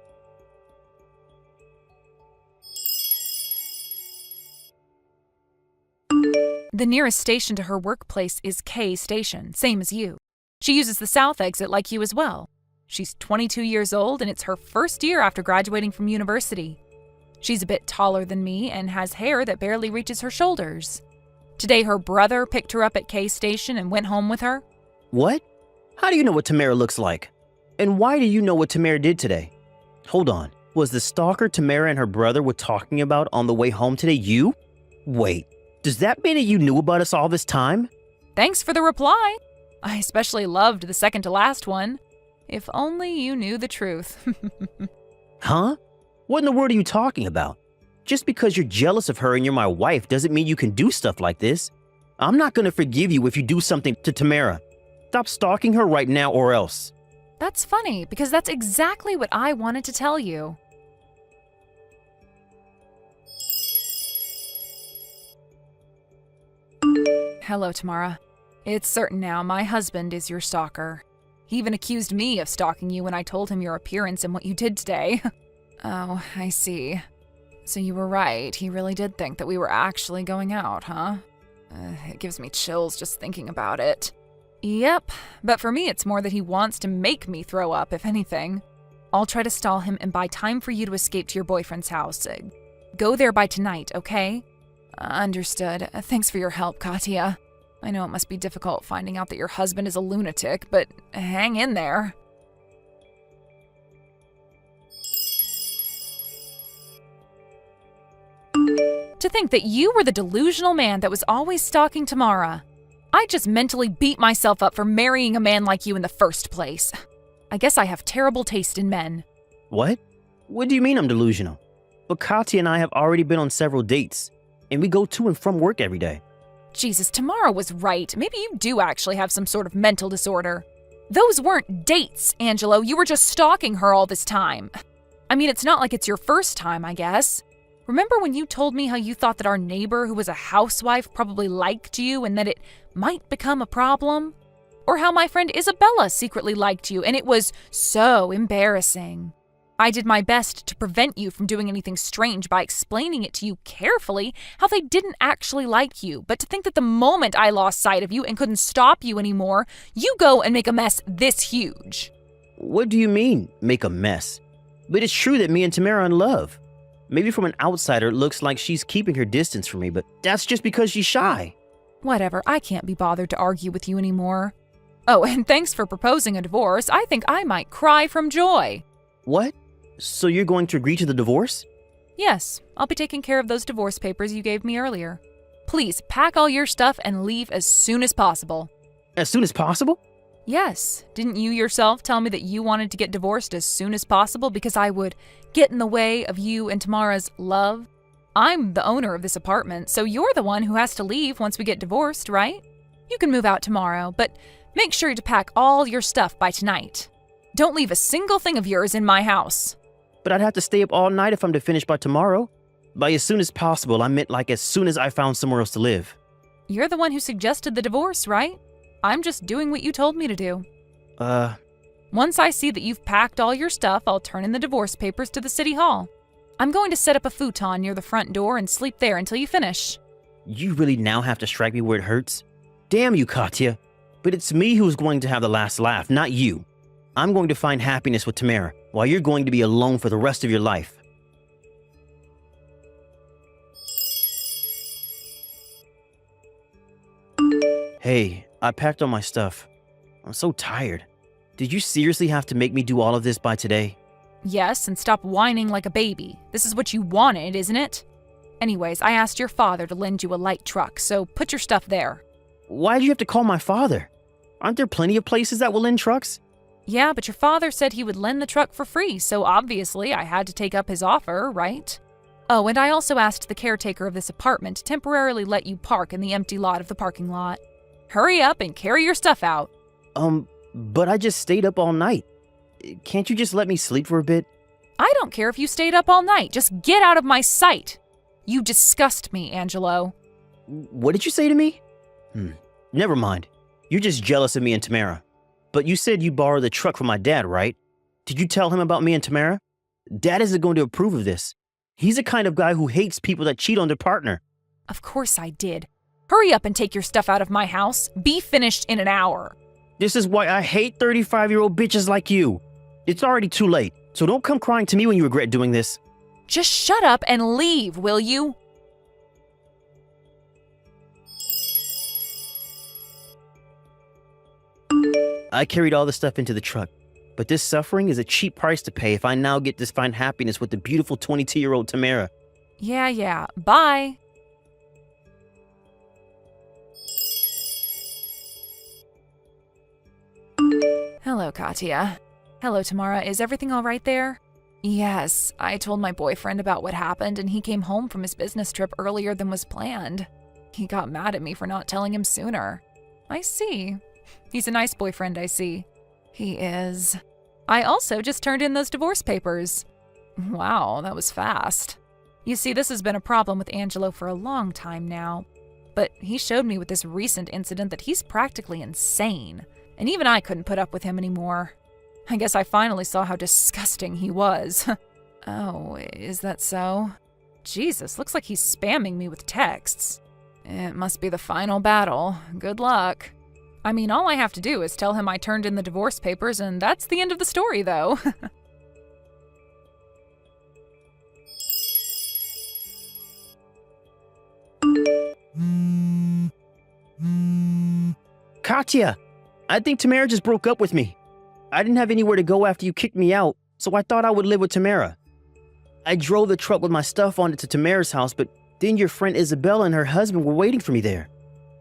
The nearest station to her workplace is K Station, same as you. She uses the south exit like you as well. She's 22 years old and it's her first year after graduating from university. She's a bit taller than me and has hair that barely reaches her shoulders. Today her brother picked her up at K Station and went home with her. What? How do you know what Tamara looks like? And why do you know what Tamara did today? Hold on. Was the stalker Tamara and her brother were talking about on the way home today you? Wait, does that mean that you knew about us all this time? Thanks for the reply. I especially loved the second to last one. If only you knew the truth. Huh? What in the world are you talking about? Just because you're jealous of her and you're my wife doesn't mean you can do stuff like this. I'm not going to forgive you if you do something to Tamara. Stop stalking her right now or else. That's funny, because that's exactly what I wanted to tell you. Hello, Tamara. It's certain now my husband is your stalker. He even accused me of stalking you when I told him your appearance and what you did today. Oh, I see. So you were right. He really did think that we were actually going out, huh? It gives me chills just thinking about it. Yep, but for me it's more that he wants to make me throw up, if anything. I'll try to stall him and buy time for you to escape to your boyfriend's house. Go there by tonight, okay? Understood. Thanks for your help, Katya. I know it must be difficult finding out that your husband is a lunatic, but hang in there. To think that you were the delusional man that was always stalking Tamara. I just mentally beat myself up for marrying a man like you in the first place. I guess I have terrible taste in men. What? What do you mean I'm delusional? But Katya and I have already been on several dates. and we go to and from work every day. Jesus, Tamara was right. Maybe you do actually have some sort of mental disorder. Those weren't dates, Angelo. You were just stalking her all this time. I mean, it's not like it's your first time, I guess. Remember when you told me how you thought that our neighbor who was a housewife probably liked you and that it might become a problem? Or how my friend Isabella secretly liked you and it was so embarrassing. I did my best to prevent you from doing anything strange by explaining it to you carefully how they didn't actually like you, but to think that the moment I lost sight of you and couldn't stop you anymore, you go and make a mess this huge. What do you mean, make a mess? But it's true that me and Tamara are in love. Maybe from an outsider it looks like she's keeping her distance from me, but that's just because she's shy. Whatever, I can't be bothered to argue with you anymore. Oh, and thanks for proposing a divorce. I think I might cry from joy. What? So you're going to agree to the divorce? Yes, I'll be taking care of those divorce papers you gave me earlier. Please pack all your stuff and leave as soon as possible. As soon as possible? Yes, didn't you yourself tell me that you wanted to get divorced as soon as possible because I would get in the way of you and Tamara's love? I'm the owner of this apartment, so you're the one who has to leave once we get divorced, right? You can move out tomorrow, but make sure to pack all your stuff by tonight. Don't leave a single thing of yours in my house. But I'd have to stay up all night if I'm to finish by tomorrow. By as soon as possible, I meant like as soon as I found somewhere else to live. You're the one who suggested the divorce, right? I'm just doing what you told me to do. Once I see that you've packed all your stuff, I'll turn in the divorce papers to the city hall. I'm going to set up a futon near the front door and sleep there until you finish. You really now have to strike me where it hurts? Damn you, Katya. But it's me who's going to have the last laugh, not you. I'm going to find happiness with Tamara, while you're going to be alone for the rest of your life. Hey, I packed all my stuff. I'm so tired. Did you seriously have to make me do all of this by today? Yes, and stop whining like a baby. This is what you wanted, isn't it? Anyways, I asked your father to lend you a light truck, so put your stuff there. Why'd you have to call my father? Aren't there plenty of places that will lend trucks? Yeah, but your father said he would lend the truck for free, so obviously I had to take up his offer, right? Oh, and I also asked the caretaker of this apartment to temporarily let you park in the empty lot of the parking lot. Hurry up and carry your stuff out. But I just stayed up all night. Can't you just let me sleep for a bit? I don't care if you stayed up all night. Just get out of my sight. You disgust me, Angelo. What did you say to me? Never mind. You're just jealous of me and Tamara. But you said you borrowed the truck from my dad, right? Did you tell him about me and Tamara? Dad isn't going to approve of this. He's the kind of guy who hates people that cheat on their partner. Of course I did. Hurry up and take your stuff out of my house. Be finished in an hour. This is why I hate 35-year-old bitches like you. It's already too late, so don't come crying to me when you regret doing this. Just shut up and leave, will you? I carried all the stuff into the truck, but this suffering is a cheap price to pay if I now get to find happiness with the beautiful 22-year-old Tamara. Yeah. Bye. Hello, Katya. Hello, Tamara. Is everything all right there? Yes, I told my boyfriend about what happened and he came home from his business trip earlier than was planned. He got mad at me for not telling him sooner. I see. He's a nice boyfriend, I see. He is. I also just turned in those divorce papers. Wow, that was fast. You see, this has been a problem with Angelo for a long time now. But he showed me with this recent incident that he's practically insane. And even I couldn't put up with him anymore. I guess I finally saw how disgusting he was. Oh, is that so? Jesus, looks like he's spamming me with texts. It must be the final battle. Good luck. I mean, all I have to do is tell him I turned in the divorce papers, and that's the end of the story, though. Katya, I think Tamara just broke up with me. I didn't have anywhere to go after you kicked me out, so I thought I would live with Tamara. I drove the truck with my stuff on it to Tamara's house, but then your friend Isabella and her husband were waiting for me there.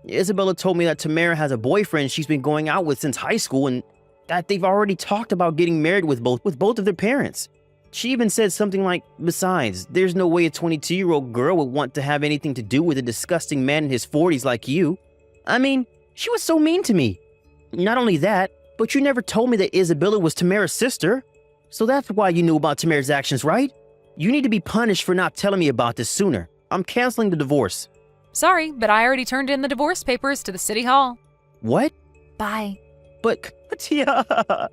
Isabella told me that Tamara has a boyfriend she's been going out with since high school and that they've already talked about getting married with both of their parents. She even said something like, besides, there's no way a 22-year-old girl would want to have anything to do with a disgusting man in his 40s like you. I mean, she was so mean to me. Not only that, but you never told me that Isabella was Tamara's sister. So that's why you knew about Tamara's actions, right? You need to be punished for not telling me about this sooner. I'm canceling the divorce. Sorry, but I already turned in the divorce papers to the city hall. What? Bye. But, Katia...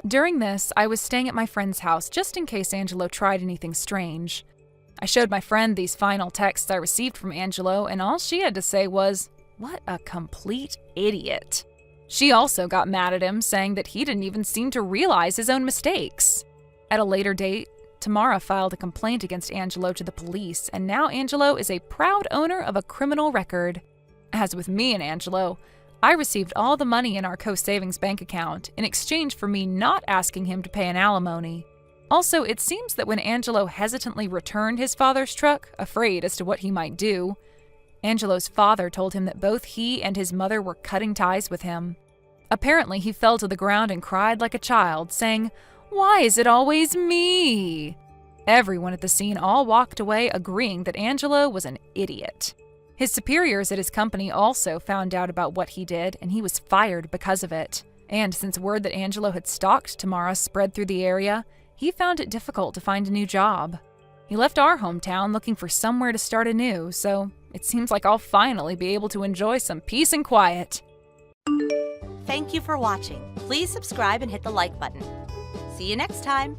During this, I was staying at my friend's house just in case Angelo tried anything strange. I showed my friend these final texts I received from Angelo, and all she had to say was, "What a complete idiot." She also got mad at him, saying that he didn't even seem to realize his own mistakes. At a later date, Tamara filed a complaint against Angelo to the police, and now Angelo is a proud owner of a criminal record. As with me and Angelo, I received all the money in our co-savings bank account in exchange for me not asking him to pay an alimony. Also, it seems that when Angelo hesitantly returned his father's truck, afraid as to what he might do, Angelo's father told him that both he and his mother were cutting ties with him. Apparently, he fell to the ground and cried like a child, saying, "Why is it always me?" Everyone at the scene all walked away agreeing that Angelo was an idiot. His superiors at his company also found out about what he did, and he was fired because of it. And since word that Angelo had stalked Tamara spread through the area, he found it difficult to find a new job. He left our hometown looking for somewhere to start anew, so it seems like I'll finally be able to enjoy some peace and quiet. Thank you for watching. Please subscribe and hit the like button. See you next time.